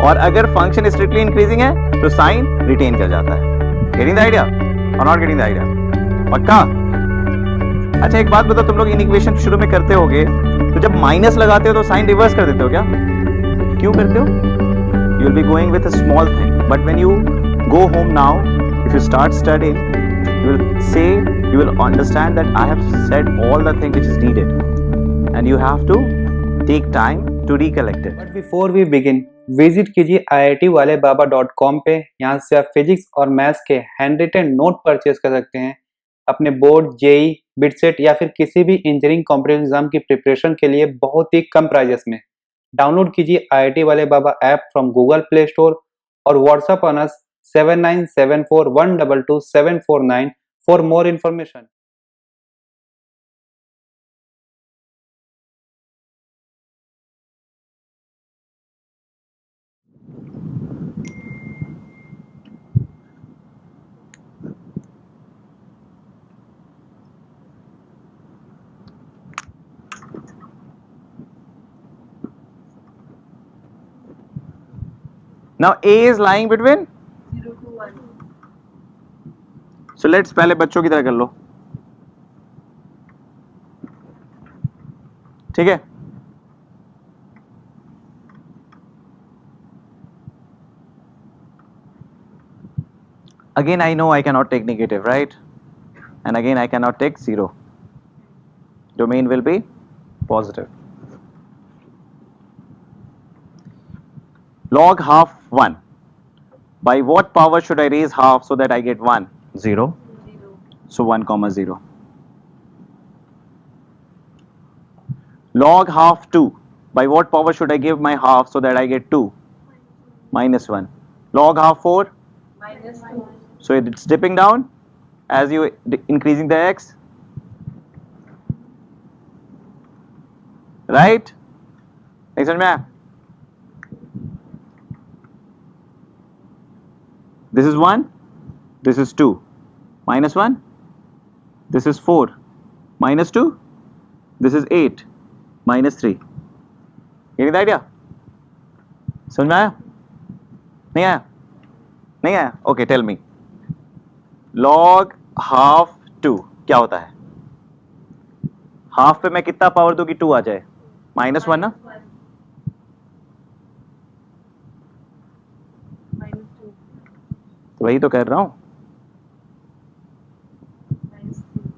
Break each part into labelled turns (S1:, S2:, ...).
S1: और अगर function strictly increasing है तो साइन रिटेन कर जाता है। गेटिंग द आइडिया और नॉट गेटिंग द आइडिया? पक्का? अच्छा एक बात बताओ, तुम लोग इन इक्वेशन शुरू में करते होगे तो जब माइनस लगाते हो तो साइन रिवर्स कर देते हो क्या? क्यों करते हो? You will be going with a small thing, but when you go home now, if you start studying, you will say, you will understand that I have said all the things which is needed, and you have to take time to recollect it.
S2: But before we begin, visit कीजिए iitwalebaba.com पे। यहाँ से आप physics और maths के hand written note purchase कर सकते हैं अपने बोर्ड, जेई, बिटसेट या फिर किसी भी इंजीनियरिंग कॉम्पिटिटिव एग्जाम की प्रिपरेशन के लिए बहुत ही कम प्राइजेस में। डाउनलोड कीजिए IIT वाले Baba app from Google Play store और WhatsApp on us 7974122749 for more information.
S1: Now A is lying between
S3: 0 to 1.
S1: So let's पहले बच्चों की तरह कर लो, ठीक है? Again I know I cannot take negative, right? And again I cannot take 0. Domain will be positive. Log half 1. By what power should I raise half so that I get 1? 0.
S3: 0.
S1: So 1 comma 0. Log half 2. By what power should I give my half so that I get 2? Minus 1. Log half 4.
S3: Minus 2.
S1: So it's dipping down as you increasing the x, right? नहीं समझ में आया? This is 1, this is 2, minus 1, this is 4, minus 2, this is 8, minus 3. Getting the idea? समझ में आया? नहीं आया? नहीं आया? Okay, tell me. Log half 2 क्या होता है? हाफ पे मैं कितना पावर दूं कि 2 आ जाए? माइनस 1 ना?
S3: Minus 2.
S1: तो वही तो कर रहा हूं।
S3: Minus 3.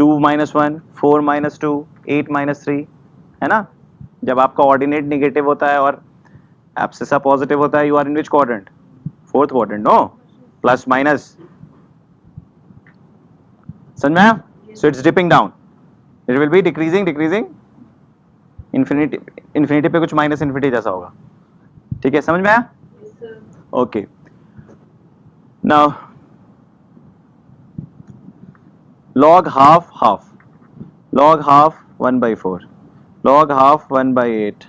S1: 2 minus 1, 4 minus 2, 8 minus 3, है ना? जब आपका ऑर्डिनेट नेगेटिव होता है और एब्सिसा पॉजिटिव होता है, you are in which quadrant? Fourth quadrant, no? Plus minus, समझ में आया? So it's dipping down, it will be decreasing, infinity पे कुछ माइनस इन्फिनिटी जैसा होगा, ठीक है? समझ में आया?
S3: Yes, sir.
S1: Okay, now log half 1 by 4, log half 1 by 8,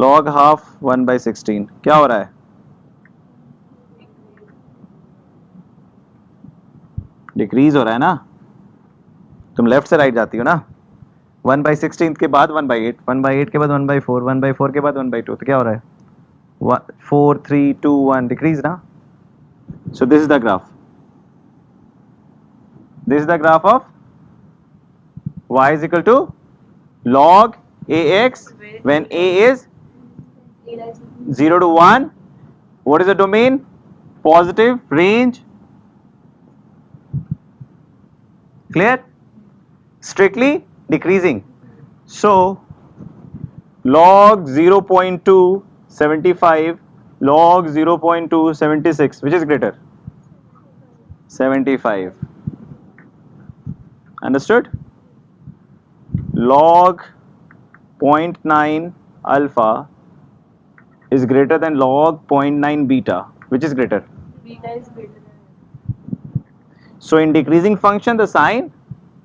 S1: log half 1 by 16, क्या हो रहा है? डिक्रीज हो रहा है ना? तुम लेफ्ट से राइट जाती हो ना? 1 by 16 के बाद 1 by 8, 1 by 8 के बाद 1 by 4, 1 by 4 के बाद 1 by 2, तो क्या हो रहा है? 4 3 2 1, डिक्रीज ना? So this is the graph, this is the graph of y is equal to log ax when a is 0 to 1. What is the domain? Positive range. Clear? Strictly decreasing. So log 0.2 75, log 0.2 76, which is greater? 75. Understood? Log 0.9 alpha is greater than log 0.9 beta. Which is greater?
S3: Beta is greater than
S1: So in decreasing function, the sign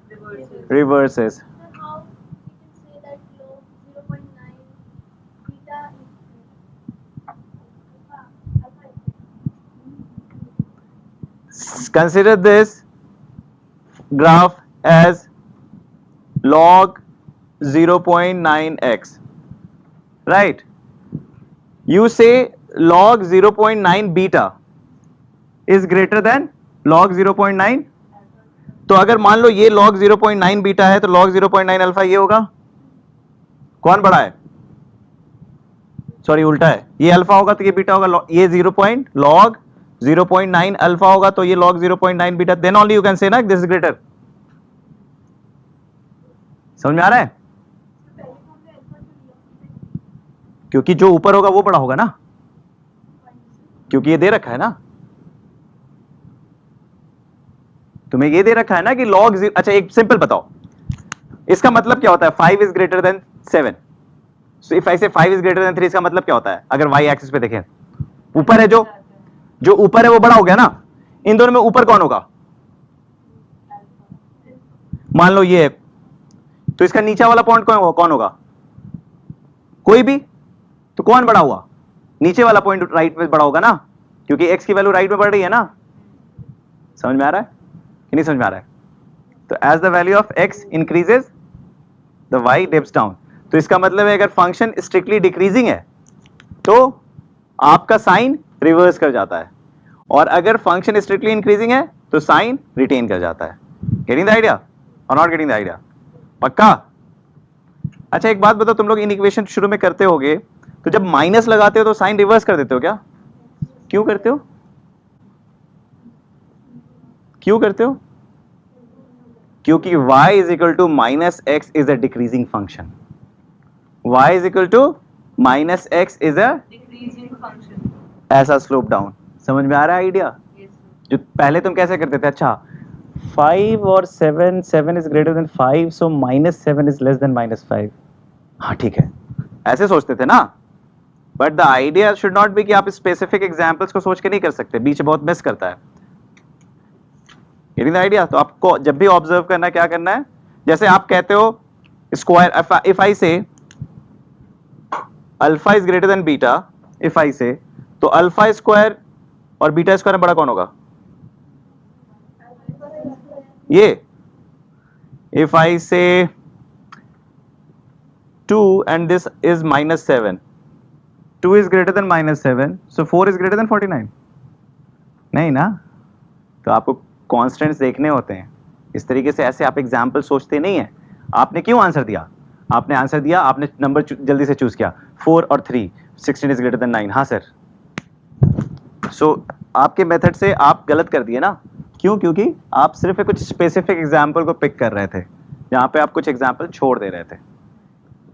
S3: reverses.
S1: reverses.
S4: Sir, how we can say that log 0.9 beta is
S1: Consider this graph as log 0.9x, right? You say log 0.9 beta is greater than log 0.9. तो अगर मान लो ये log 0.9 beta है तो log 0.9 alpha ये होगा, कौन बड़ा है? सॉरी उल्टा है, ये अल्फा होगा तो ये बीटा होगा, ये log 0.9 अल्फा होगा तो ये log 0.9 बीटा, then only you can say ना दिस इज ग्रेटर। समझ में आ रहा है? क्योंकि जो ऊपर होगा वो बड़ा होगा ना, क्योंकि ये दे रखा है ना, तुम्हें ये दे रखा है ना कि log अच्छा एक सिंपल बताओ, इसका मतलब क्या होता है 5 is greater then 7। So if I से 5 इज ग्रेटर देन 3 इसका मतलब क्या होता है? अगर y एक्सिस पे देखें, ऊपर है जो ऊपर है वो बड़ा हो गया ना, इन दोनों में ऊपर कौन होगा? मान लो ये है, तो इसका नीचे वाला पॉइंट कौन होगा? कोई भी, तो कौन बड़ा हुआ? नीचे वाला पॉइंट राइट में बड़ा होगा ना, क्योंकि x की वैल्यू राइट में बढ़ रही है ना। समझ में आ रहा है कि नहीं समझ में आ रहा है? तो as the value of x increases the y dips down. तो इसका मतलब है अगर फंक्शन स्ट्रिक्टली डिक्रीजिंग है तो आपका साइन रिवर्स कर जाता है, और अगर फंक्शन स्ट्रिक्टली इंक्रीजिंग है तो साइन रिटेन कर जाता है। गेटिंग द आइडिया और नॉट गेटिंग द आइडिया? पक्का? अच्छा एक बात बताओ, तुम लोग इन इक्वेशन शुरू में करते होगे तो जब माइनस लगाते हो तो साइन रिवर्स कर देते हो क्या? क्यों करते हो? क्यों करते हो? क्योंकि y is equal to minus x is a decreasing function. y is equal to minus x is a
S3: decreasing function.
S1: ऐसा स्लोप डाउन। समझ में आ रहा है आइडिया? जो पहले तुम कैसे करते थे, अच्छा 5 और 7 is greater then 5 so -7 is less than -5। हाँ ठीक है, ऐसे सोचते थे ना। But the idea should not be कि आप स्पेसिफिक एग्जांपल्स को सोच के नहीं कर सकते, बीच बहुत मिस करता है। Getting the idea? तो आपको जब भी ऑब्जर्व करना है क्या करना है, जैसे आप कहते हो स्क्वायर, इफ आई से alpha is greater than beta, if I से, तो अल्फा स्क्वायर और बीटा स्क्वायर में बड़ा कौन होगा? ये इफ आई से 2 and this is -7, 2 is greater than -7 so 4 is greater than 49। नहीं ना? तो आपको कॉन्स्टेंट्स देखने होते हैं इस तरीके से, ऐसे आप एग्जाम्पल सोचते नहीं है। आपने क्यों आंसर दिया? आपने आंसर दिया, आपने नंबर जल्दी से चूज किया 4 और 3, 16 इज ग्रेटर देन 9। हाँ सर। सो आपके मेथड से आप गलत कर दिए ना। क्यों? क्योंकि आप सिर्फ कुछ स्पेसिफिक एग्जाम्पल को पिक कर रहे थे, जहां पे आप कुछ एग्जाम्पल छोड़ दे रहे थे।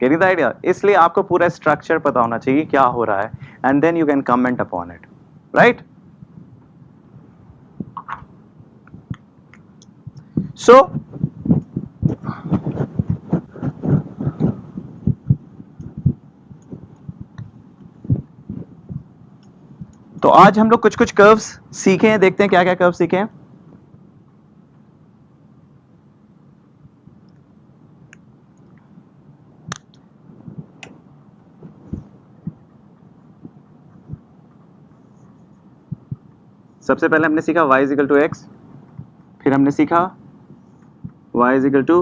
S1: Getting the idea? इसलिए आपको पूरा स्ट्रक्चर पता होना चाहिए क्या हो रहा है, and then you can comment upon it, right? So तो आज हम लोग कुछ कुछ कर्व्स सीखे हैं, देखते हैं क्या क्या कर्व सीखे हैं। सबसे पहले हमने सीखा y is equal to x, फिर हमने सीखा y is equal to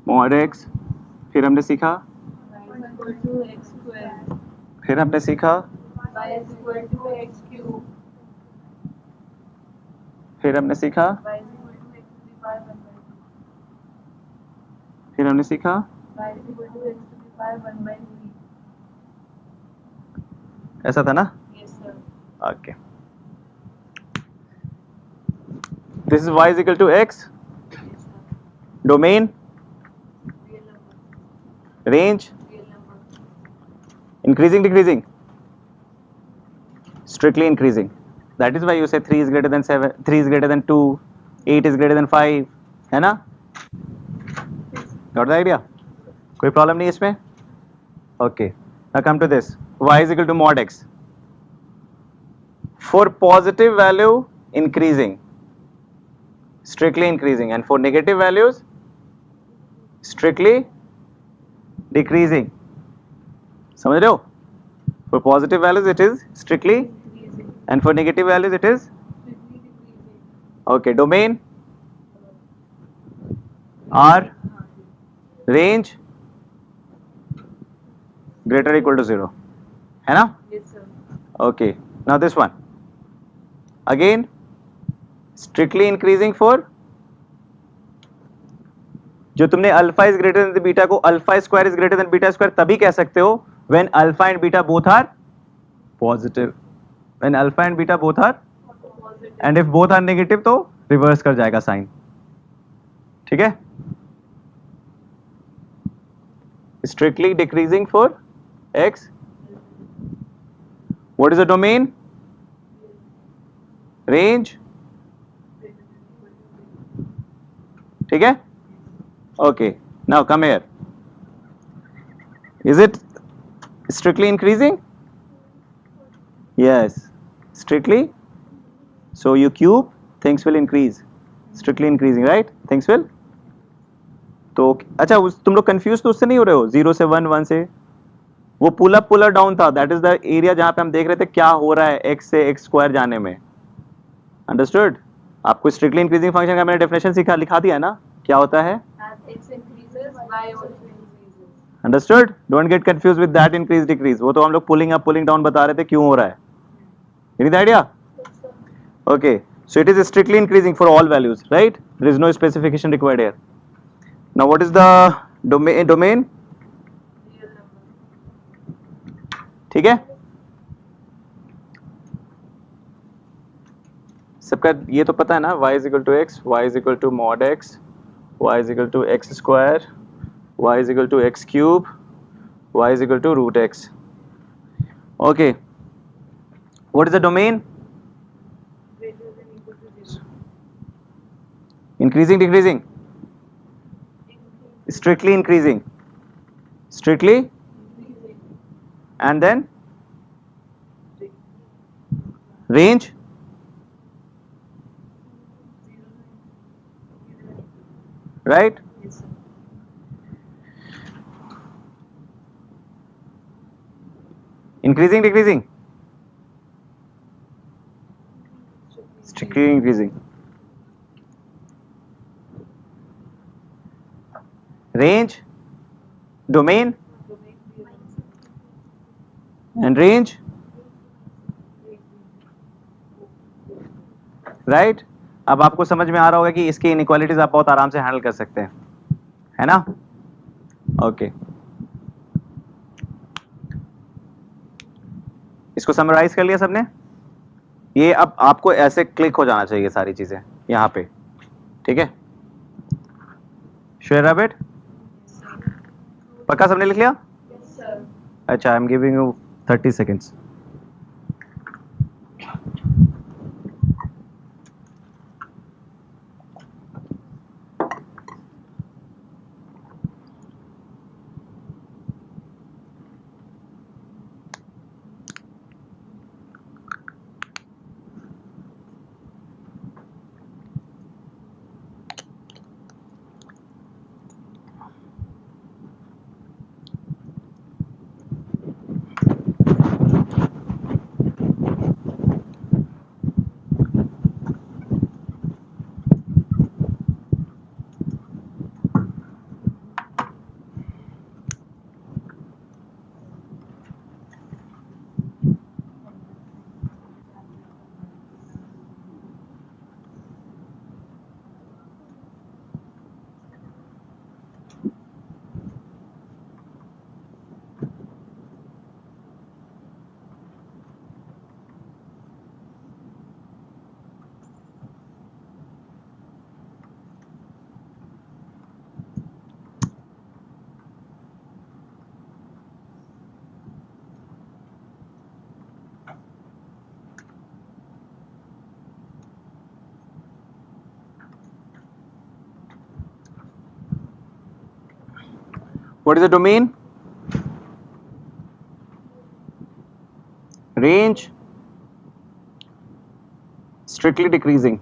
S1: mod x, फिर हमने सीखा, फिर हमने सीखा, फिर हमने सीखा, फिर हमने सीखा, ऐसा था ना? Okay, this is y is equal to x, domain, range, increasing decreasing, strictly increasing. That is why you say 3 is greater than 7, 3 is greater than 2, 8 is greater than 5, है ना? Got the idea? कोई problem नहीं इसमें? Okay, now come to this, y is equal to mod x. For positive value increasing, strictly increasing, and for negative values strictly decreasing. समझ रहे हो? For positive values it is strictly, and for negative values it is okay. Domain R, range greater or equal to 0, है ना?
S3: Yes, sir.
S1: Okay, now this one again, strictly increasing for, जो तुमने alpha is greater than beta को alpha square is greater than beta square तभी कह सकते हो when alpha and beta both are positive, when alpha and beta both are,
S3: Positive.
S1: And if both are negative तो reverse कर जाएगा sign, ठीक है? Strictly decreasing for x, what is the domain? Range, ठीक है? Okay, now come here. Is it strictly increasing? Yes, strictly. So you cube, things will increase. Strictly increasing, right? Things will. तो अच्छा तुम लोग confuse तो उससे नहीं हो रहे हो, 0 से 1, 1 से, वो पुल अप पुल डाउन था, दैट इज द एरिया जहां पे हम देख रहे थे क्या हो रहा है x से x स्क्वायर जाने में, अंडरस्टूड? आपको स्ट्रिक्टली इंक्रीजिंग फंक्शन का मैंने डेफिनेशन लिखा दिया है ना, क्या होता है?
S3: As x increases, y also increases.
S1: Understood? Don't get confuse with that increase decrease, वो तो हम लोग पुलिंग अप पुलिंग डाउन बता रहे थे क्यों हो रहा है, any idea? Okay, so it is strictly increasing for all values, right? There is no specification required here. Now what is the domain?
S3: Real number.
S1: ठीक है, सबका ये तो पता है ना, y is equal to x, y is equal to mod x, y is equal to x square, y is equal to x cube, y is equal to root x. Okay, what is the domain?
S3: Greater than equal to 0.
S1: Increasing, decreasing? Strictly increasing. Strictly,
S3: Increasing.
S1: and then range? Right?
S3: Yes, sir.
S1: Increasing, decreasing? Strictly increasing. Range, domain,
S3: Domain real number.
S1: and range, right? अब आपको समझ में आ रहा होगा कि इसकी inequalities आप बहुत आराम से हैंडल कर सकते हैं, है ना? ओके, इसको समराइज कर लिया सबने? ये अब आपको ऐसे क्लिक हो जाना चाहिए सारी चीजें यहाँ पे, ठीक है? Sure rabbit? पक्का सबने लिख लिया?
S3: Yes, sir.
S1: अच्छा, I am giving you 30 seconds. What is the domain? Range, strictly decreasing.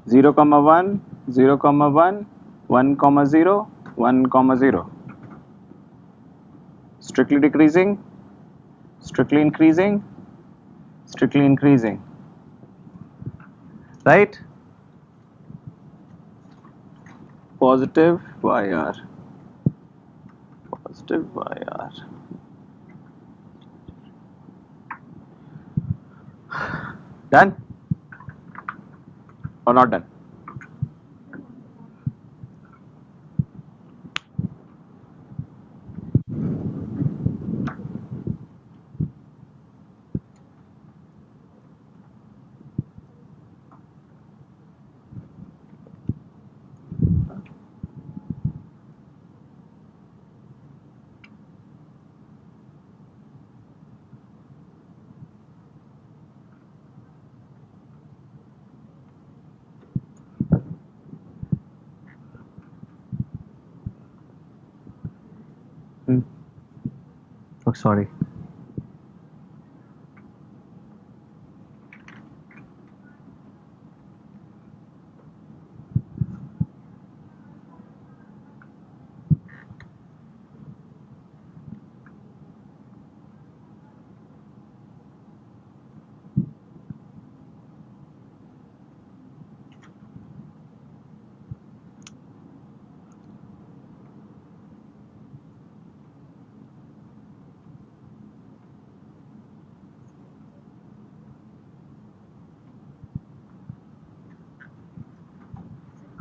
S1: 0, 1, 0, 1, 1, 0, 1, 0. Strictly decreasing, strictly increasing, strictly increasing. Right? positive yr. Positive yr. Done or not done? Oh, sorry.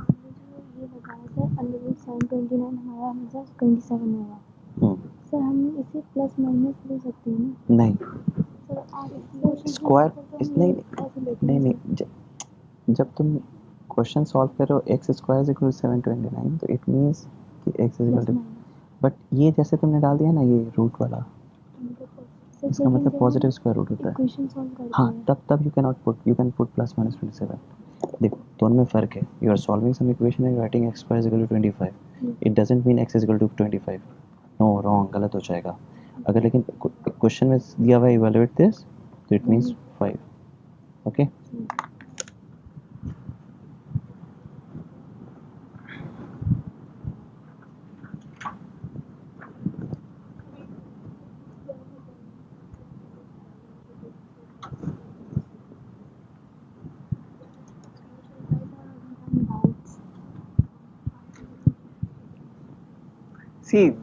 S4: आपने जो ये बताया sir under root 729 हमारा हमेशा 27 होगा sir हम इसे plus minus ले सकते हैं ना
S1: नहीं,
S4: सर आप
S1: स्क्वायर नहीं, जब तुम क्वेश्चन सॉल्व कर रहे हो x square is equal to 729 तो इट मींस कि x is equal to, but ये जैसे तुमने डाल दिया ना ये रूट वाला, इसका मतलब पॉजिटिव स्क्वायर रूट होता है.
S4: इक्वेशन सॉल्व करते
S1: हाँ,
S4: हैं
S1: तब you can put plus minus 27. देखो दोनों में फ़र्क है. You are solving some equation and writing x square is equal to 25. It doesn't mean x is equal to 25. No, wrong, गलत हो जाएगा. अगर लेकिन क्वेश्चन में दिया हुआ इवैल्यूएट दिस तो it means 5. Okay. See,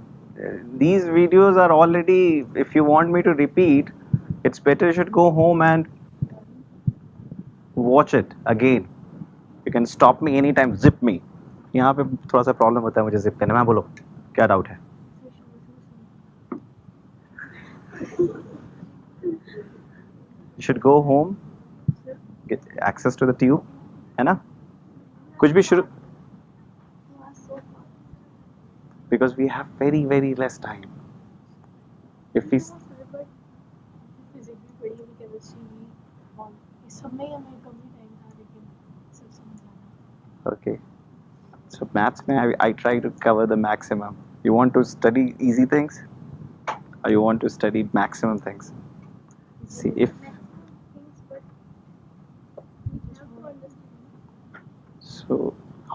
S1: these videos are already, if you want me to repeat, it's better you should go home and watch it again. You can stop me anytime, zip me. यहाँ पे थोड़ा सा problem होता है मुझे zip करने में. बोलो क्या डाउट है? You should go home, get access to the tube, है ना? कुछ भी शुरू, because we have very less time. If we
S3: physics भी पढ़ी होगी, केमिस्ट्री भी, और इस सब में ही हमें कम ही टाइम था, लेकिन सब समझ आना.
S1: okay, so maths में I try to cover the maximum. You want to study easy things, or you want to study maximum things? See if so.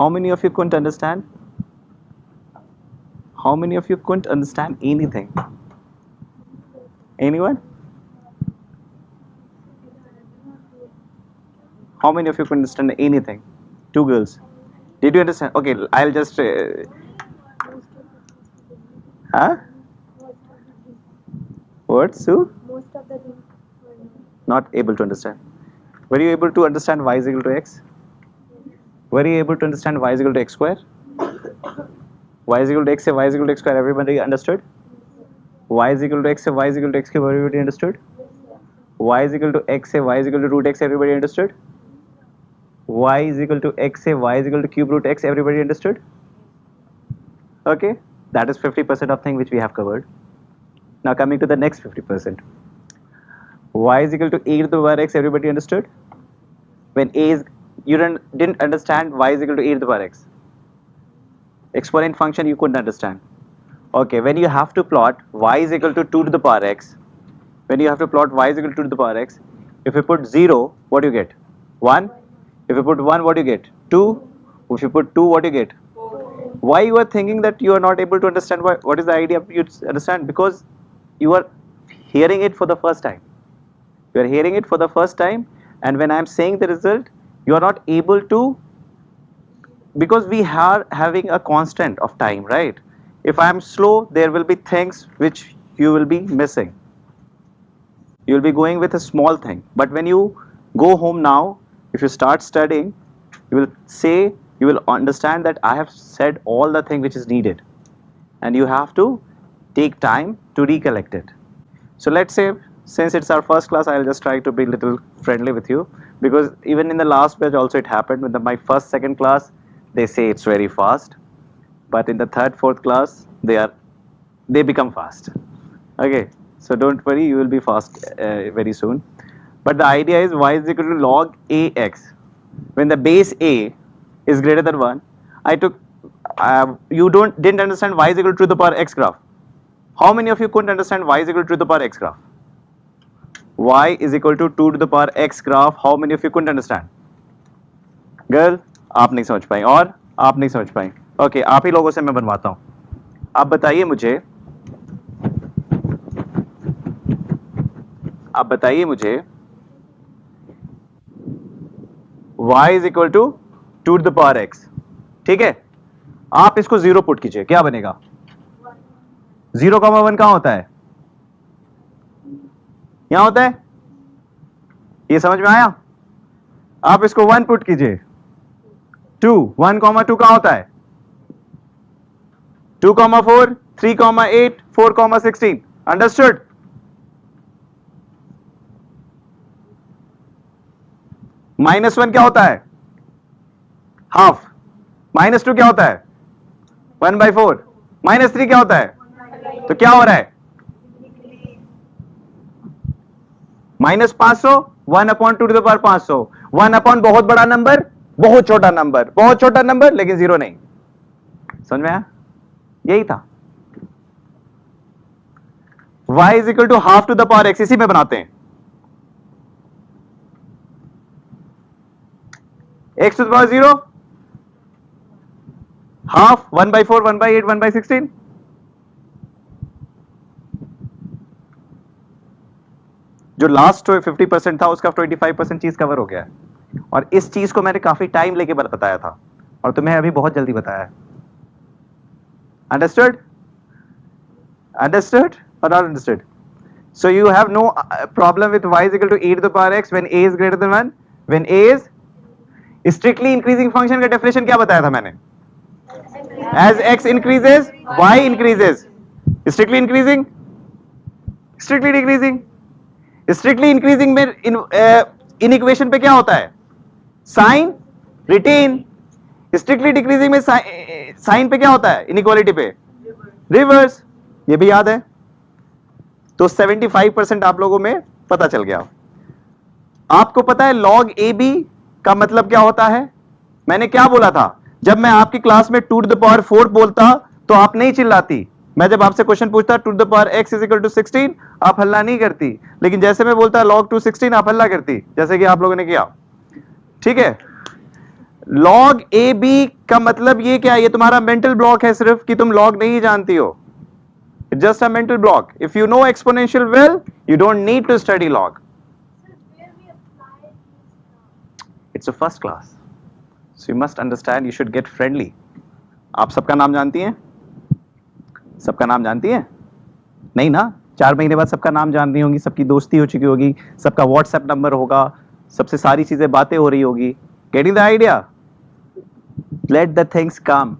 S1: How many of you couldn't understand? How many of you couldn't understand anything? Anyone? How many of you couldn't understand anything? Two girls. Did you understand? Okay, I'll just. Huh? What, Sue?
S4: most of the things
S1: Not able to understand. Were you able to understand y is equal to x? Were you able to understand y is equal to x square? Y is equal to x say y is equal to x square, everybody understood? Y is equal to x say y is equal to x cube, everybody understood? Y is equal to x say y is equal to root x, everybody understood? Y is equal to x say y is equal to cube root x, everybody understood? Okay, that is 50% of thing which we have covered. Now coming to the next 50%. Y is equal to a to the power x, everybody understood? When a is, you didn't understand y is equal to a to the power x. Exponent function you couldn't understand. Okay, when you have to plot y is equal to 2 to the power x, when you have to plot y is equal to 2 to the power x, if you put 0, what do you get? 1. If you put 1, what do you get? 2. If you put 2, what do you get? 4. Why you are thinking that you are not able to understand what is the idea you understand? Because you are hearing it for the first time. You are hearing it for the first time, and when I am saying the result, you are not able to because we are having a constant of time, right? If I am slow, there will be things which you will be missing. You will be going with a small thing, but when you go home now, if you start studying, you will say, you will understand that I have said all the thing which is needed, and you have to take time to recollect it. So let's say, since it's our first class, I'll just try to be little friendly with you, because even in the last batch also it happened with my first second class, they say it's very fast, but in the third fourth class they become fast. Okay, so don't worry, you will be fast very soon. But the idea is y is equal to log ax. When the base a is greater than 1, I took you didn't understand y is equal to the power x graph. How many of you couldn't understand y is equal to the power x graph? Y is equal to 2 to the power x graph. How many of you couldn't understand? Girl, आप नहीं समझ पाए और आप नहीं समझ पाए. Okay, आप ही लोगों से मैं बनवाता हूं. आप बताइए मुझे y is equal to 2 to the power x. ठीक है, आप इसको 0 पुट कीजिए, क्या बनेगा? 0,1 कहां होता है? यहां होता है. ये समझ में आया? आप इसको 1 पुट कीजिए. 2, 1,2 कहां होता है? 2,4, 3,8, 4,16. अंडरस्टूड? -1 क्या होता है? हाफ. -2 क्या होता है? 1/4. -3 क्या होता है? तो क्या हो रहा है? -500, 1/2 to the power 500. 1/, बहुत बड़ा नंबर, बहुत छोटा नंबर, बहुत छोटा नंबर लेकिन 0 नहीं. समझ में आया? यही था. y is equal to half to the power x. इसी में बनाते हैं. x to the power 0, half, 1/4, 1/8, 1/16. जो लास्ट 50% था उसका 25% चीज कवर हो गया है. और इस चीज को मैंने काफी टाइम लेके बताया था और तुम्हें अभी बहुत जल्दी बताया है. अंडरस्टूड? अंडरस्टूड और not understood? So you have no problem with y is equal to e to the power x when a is greater than 1. when a is strictly increasing function का डेफिनेशन क्या बताया था मैंने? as x increases y increases. strictly increasing, strictly decreasing. Strictly increasing में inequation पे क्या होता है? Sign retain. स्ट्रिक्टली डिक्रीजिंग में साइन पे क्या होता है? इनइक्वालिटी पे रिवर्स. ये भी याद है? तो 75% आप लोगों में पता चल गया. आपको पता है log AB का मतलब क्या होता है? मैंने क्या बोला था? जब मैं आपकी क्लास में 2 to the power 4 बोलता तो आप नहीं चिल्लाती. मैं जब आपसे क्वेश्चन पूछता 2 to the power x is equal to 16, आप हल्ला नहीं करती. लेकिन जैसे मैं बोलता log 2 16, आप हल्ला करती, जैसे कि आप लोगों ने किया. ठीक है? log AB का मतलब ये क्या है? ये तुम्हारा मेंटल ब्लॉक है सिर्फ कि तुम log नहीं जानती हो. It's just a mental block. If you know exponential well, you don't need to study log. It's a first class, so you must understand. You should get friendly. आप सबका नाम जानती हैं? सबका नाम जानती हैं? नहीं ना? 4 महीने बाद सबका नाम जान रही होंगी, सबकी दोस्ती हो चुकी होगी, सबका व्हाट्सएप नंबर होगा, सबसे सारी चीजें बातें हो रही होगी. Getting the idea? Let the things come.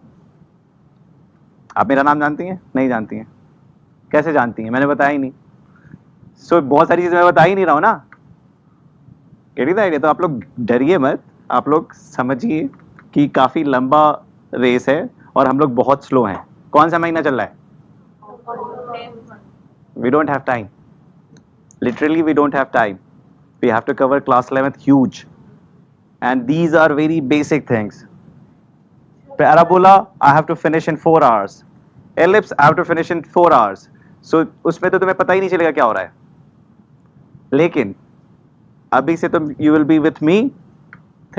S1: आप मेरा नाम जानती हैं? नहीं जानती हैं? कैसे जानती हैं? मैंने बताया ही नहीं. सो बहुत सारी चीजें मैं बता ही नहीं रहा हूं ना. Getting the idea? तो आप लोग डरिए मत, आप लोग समझिए कि काफी लंबा रेस है और हम लोग बहुत स्लो हैं. कौन सा महीना चल रहा है? We don't have time. Literally, we don't have time. We have to cover class 11th huge, and these are very basic things. Parabola, I have to finish in 4 hours. Ellipse, I have to finish in 4 hours. So उसमें तो तुम्हें पता ही नहीं चलेगा क्या हो रहा है. लेकिन अभी से तुम you will be with me,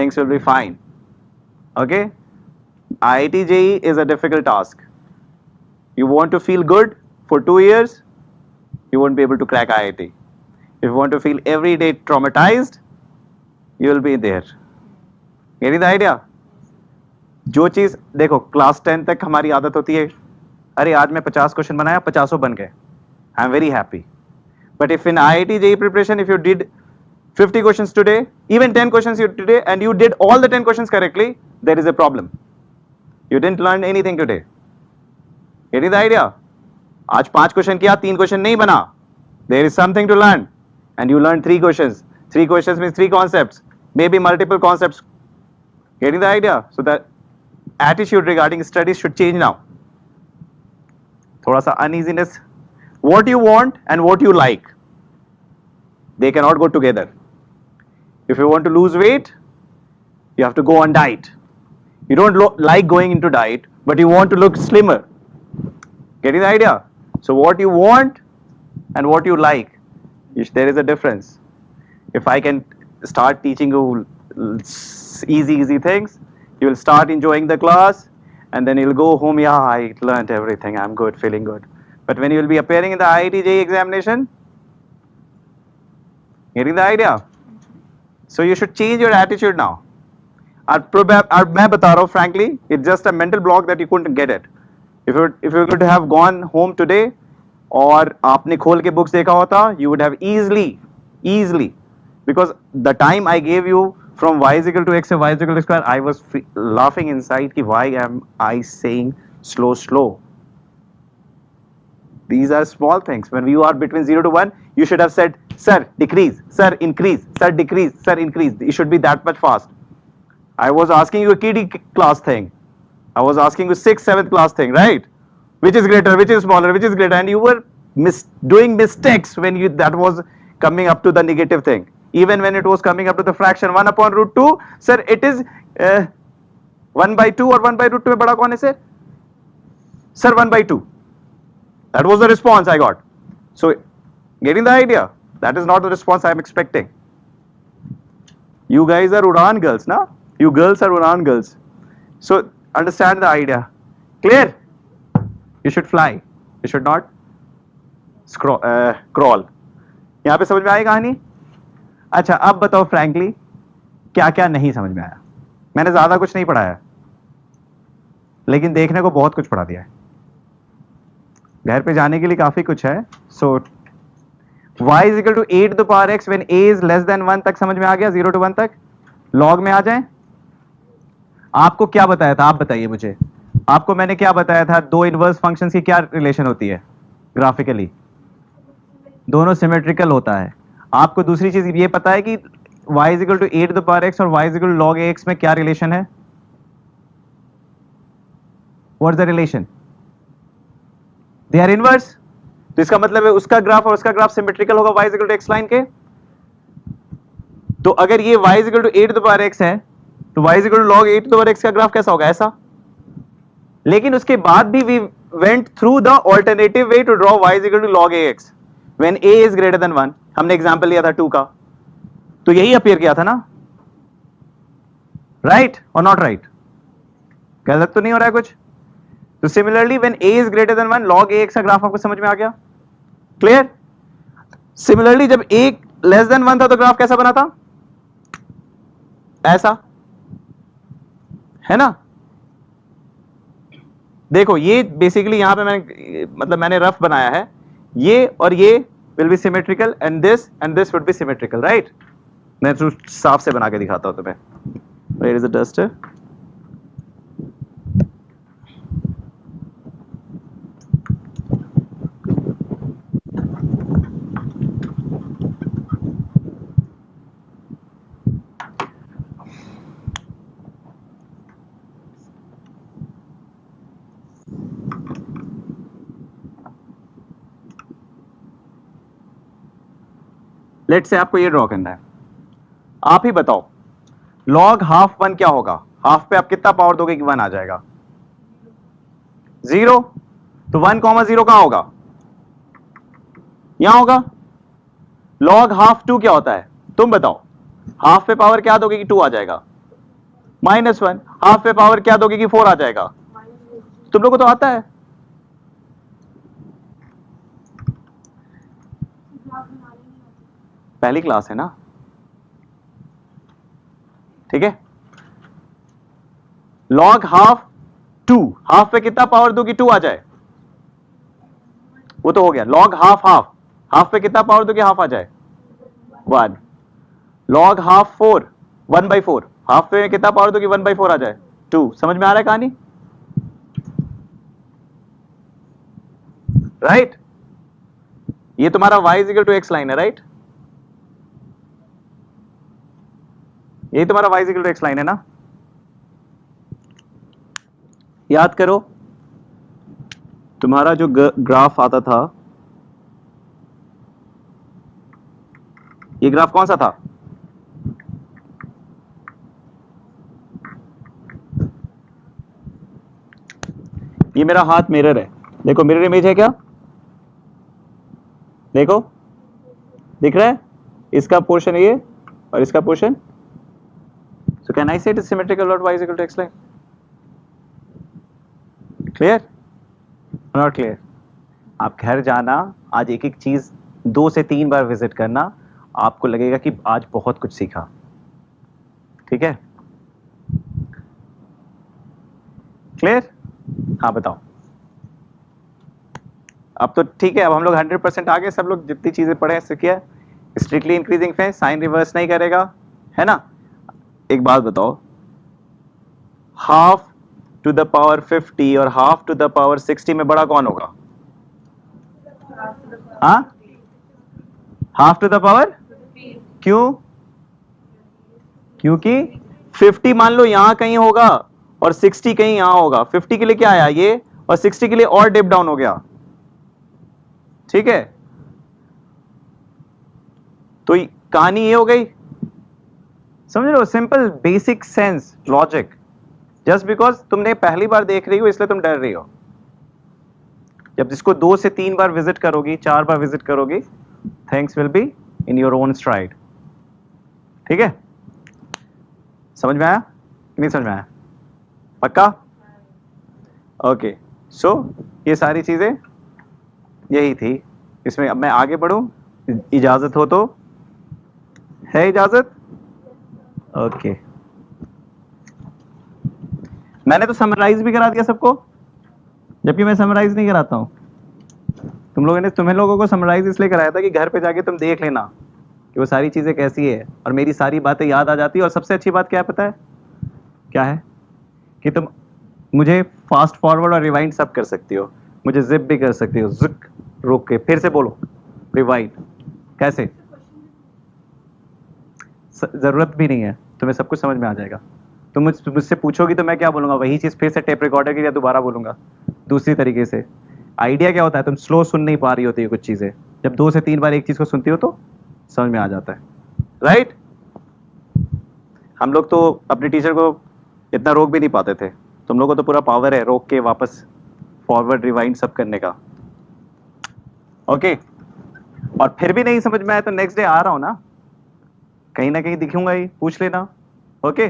S1: things will be fine. Okay? IIT JEE is a difficult task. You want to feel good for 2 years, you won't be able to crack IIT. If you want to feel every day traumatized, you will be there. Getting the idea? जो चीज देखो class 10 तक हमारी आदत होती है, अरे आज मैं 50 क्वेश्चन बनाया 50 बन गए, I am very happy. But if in IIT JEE preparation, if you did 50 questions today, even 10 questions you today, and you did all the 10 questions correctly, there is a problem. You didn't learn anything today. Getting the idea? आज 5 question किया, 3 question नहीं बना. There is something to learn, and you learned 3 questions. 3 questions means 3 concepts, maybe multiple concepts. Getting the idea? So the attitude regarding studies should change now. थोड़ा सा uneasiness. What you want and what you like, they cannot go together. If you want to lose weight, you have to go on diet. You don't like going into diet, but you want to look slimmer. Getting the idea? So what you want and what you like, there is a difference. If I can start teaching you easy things, you will start enjoying the class, and then you'll go home, yeah, I learned everything, I'm good, feeling good. But when you will be appearing in the IIT JEE examination, getting the idea? So you should change your attitude now. मैं बता रहा हूँ frankly, it's just a mental block that you couldn't get it. If you could have gone home today, और आपने खोल के books देखा होता, you would have easily, because the time I gave you from y is equal to x and y is equal to square, I was laughing inside कि why am I saying slow. These are small things. When you are between 0 to 1, you should have said, sir, decrease, sir, increase, sir, decrease, sir, increase. You should be that much fast. I was asking you a kiddie class thing. I was asking you 6th, 7th class thing, right? Which is greater, which is smaller, which is greater, and you were doing mistakes when that was coming up to the negative thing. Even when it was coming up to the fraction 1 upon root 2, sir, it is 1 by 2 or 1 by root 2 में बड़ा कौन है sir? Sir, 1 by 2. That was the response I got. So, getting the idea? That is not the response I am expecting. You guys are Udan girls, na? You girls are Udan girls. So, understand the idea. Clear? You should fly. You should not crawl. यहाँ पे समझ में आई कहानी? अच्छा, अब बताओ frankly, क्या क्या नहीं समझ में आया? मैंने ज्यादा कुछ नहीं पढ़ाया, लेकिन देखने को बहुत कुछ पढ़ा दिया है. घर पे जाने के लिए काफी कुछ है. सो y is equal to 8 to the power x when a is less than 1 तक समझ में आ गया, 0 to 1 तक. log में आ जाए. आपको क्या बताया था, आप बताइए मुझे. आपको मैंने क्या बताया था, दो इनवर्स फंक्शंस की क्या रिलेशन होती है ग्राफिकली? दोनों सिमेट्रिकल होता है. आपको दूसरी चीज ये पता है कि y is equal to 8 to the power x और y is equal to log ax में क्या रिलेशन है? What is the relation? They are inverse. तो इसका मतलब है उसका ग्राफ और उसका ग्राफ सिमेट्रिकल होगा y is equal to x line के. तो अगर ये y is equal to 8 to the power x है, तो y is equal to log 8 to the power x का ग्राफ कैसा होगा? ऐसा. लेकिन उसके बाद भी we went through the alternative way to draw y is equal to log ax when a is greater than 1. हमने एग्जांपल लिया था 2 का, तो यही अपीयर किया था ना, राइट और नॉट राइट? गलत तो नहीं हो रहा है कुछ? तो similarly when a is greater than 1, log ax का ग्राफ आपको समझ में आ गया? क्लियर? सिमिलरली जब a लेस देन 1 था तो ग्राफ कैसा बना था? ऐसा है ना. देखो ये बेसिकली यहां पे मैंने रफ बनाया है. ये और ये will be symmetrical and this would be symmetrical, right? मैं साफ से बना के दिखाता हूं तुम्हें. Where is the duster? Let say आपको ये ड्रॉ करना है. आप ही बताओ log हाफ 1 क्या होगा? हाफ पे आप कितना पावर दोगे कि 1 आ जाएगा? 0. तो 1 कॉमा 0 कहां होगा? यहां होगा. log हाफ 2 क्या होता है? तुम बताओ. हाफ पे पावर क्या दोगे कि 2 आ जाएगा? -1. हाफ पे पावर क्या दोगे कि 4 आ जाएगा? तुम लोगों को तो आता है. पहली क्लास है ना, ठीक है. log half 2, हाफ पे कितना पावर दो कि 2 आ जाए? वो तो हो गया. log half half, हाफ पे कितना पावर दो कि हाफ आ जाए? 1. log half 4, 1/4, हाफ पे कितना पावर दो कि 1/4 आ जाए? 2. समझ में आ रहा है कहानी? राइट? ये तुम्हारा y equal to x line है, राइट? यही तुम्हारा y equal to x line है ना? याद करो, तुम्हारा जो ग्राफ आता था, ये ग्राफ कौन सा था? ये मेरा हाथ मिरर है, देखो मिरर इमेज है क्या? देखो दिख रहा है? इसका पोर्शन ये और इसका portion. So can I say it is symmetrical dot y is equal to x line? Clear? Not clear? आप घर जाना, आज एक एक चीज 2 से 3 बार विजिट करना, आपको लगेगा कि आज बहुत कुछ सीखा. ठीक है? क्लियर? हाँ बताओ. अब तो ठीक है, अब हम लोग 100% आ गए, सब लोग जितनी चीजें पढ़े हैं सीखिए. स्ट्रिक्टली इंक्रीजिंग पे साइन रिवर्स नहीं करेगा, है ना? एक बात बताओ, हाफ टू द पावर 50 और हाफ टू द पावर 60 में बड़ा कौन होगा? हाँ, हाफ टू द पावर. क्यों? क्योंकि 50 मान लो यहां कहीं होगा और 60 कहीं यहां होगा. 50 के लिए क्या आया ये, और 60 के लिए और डिप डाउन हो गया. ठीक है? तो कहानी ये हो गई. समझ लो, simple basic sense logic. Just because तुमने पहली बार देख रही हो इसलिए तुम डर रही हो. जब जिसको 2 से 3 बार विजिट करोगी, 4 बार विजिट करोगी, things will be in your own STRIDE. ठीक है? समझ में आया कि नहीं समझ में आया? पक्का? ओके. सो ये सारी चीजें यही थी. इसमें अब मैं आगे बढ़ूं, इजाजत हो तो? है इजाजत? ओके. मैंने तो समराइज भी करा दिया सबको, जबकि मैं समराइज नहीं कराता हूं. तुम्हें लोगों को समराइज इसलिए कराया था कि घर पे जाके तुम देख लेना कि वो सारी चीजें कैसी है, और मेरी सारी बातें याद आ जाती है. और सबसे अच्छी बात क्या है पता है क्या है? कि तुम मुझे फास्ट फॉरवर्ड और रिवाइंड सब कर सकती हो. मुझे जिप भी कर सकती हो, जिक रोक के फिर से बोलो रिवाइंड. कैसे? जरूरत भी नहीं है, तुम्हें सब कुछ समझ में आ जाएगा. तुम मुझसे पूछोगी तो मैं क्या बोलूंगा, वही चीज फिर से टेप रिकॉर्डर की दोबारा बोलूंगा दूसरी तरीके से. आइडिया क्या होता है, तुम स्लो सुन नहीं पा रही होती है कुछ चीजें, जब 2 से 3 बार एक चीज को सुनती हो तो समझ में आ जाता है. राइट? हम लोग तो अपने टीचर को इतना रोक भी नहीं पाते थे. तुम लोगों को तो पूरा पावर है रोक के वापस फॉरवर्ड रिवाइंड सब करने का. ओके? और फिर भी नहीं समझ में आया तो नेक्स्ट डे आ रहा हूं ना, कहीं ना कहीं दिखूंगा ही, पूछ लेना. ओके?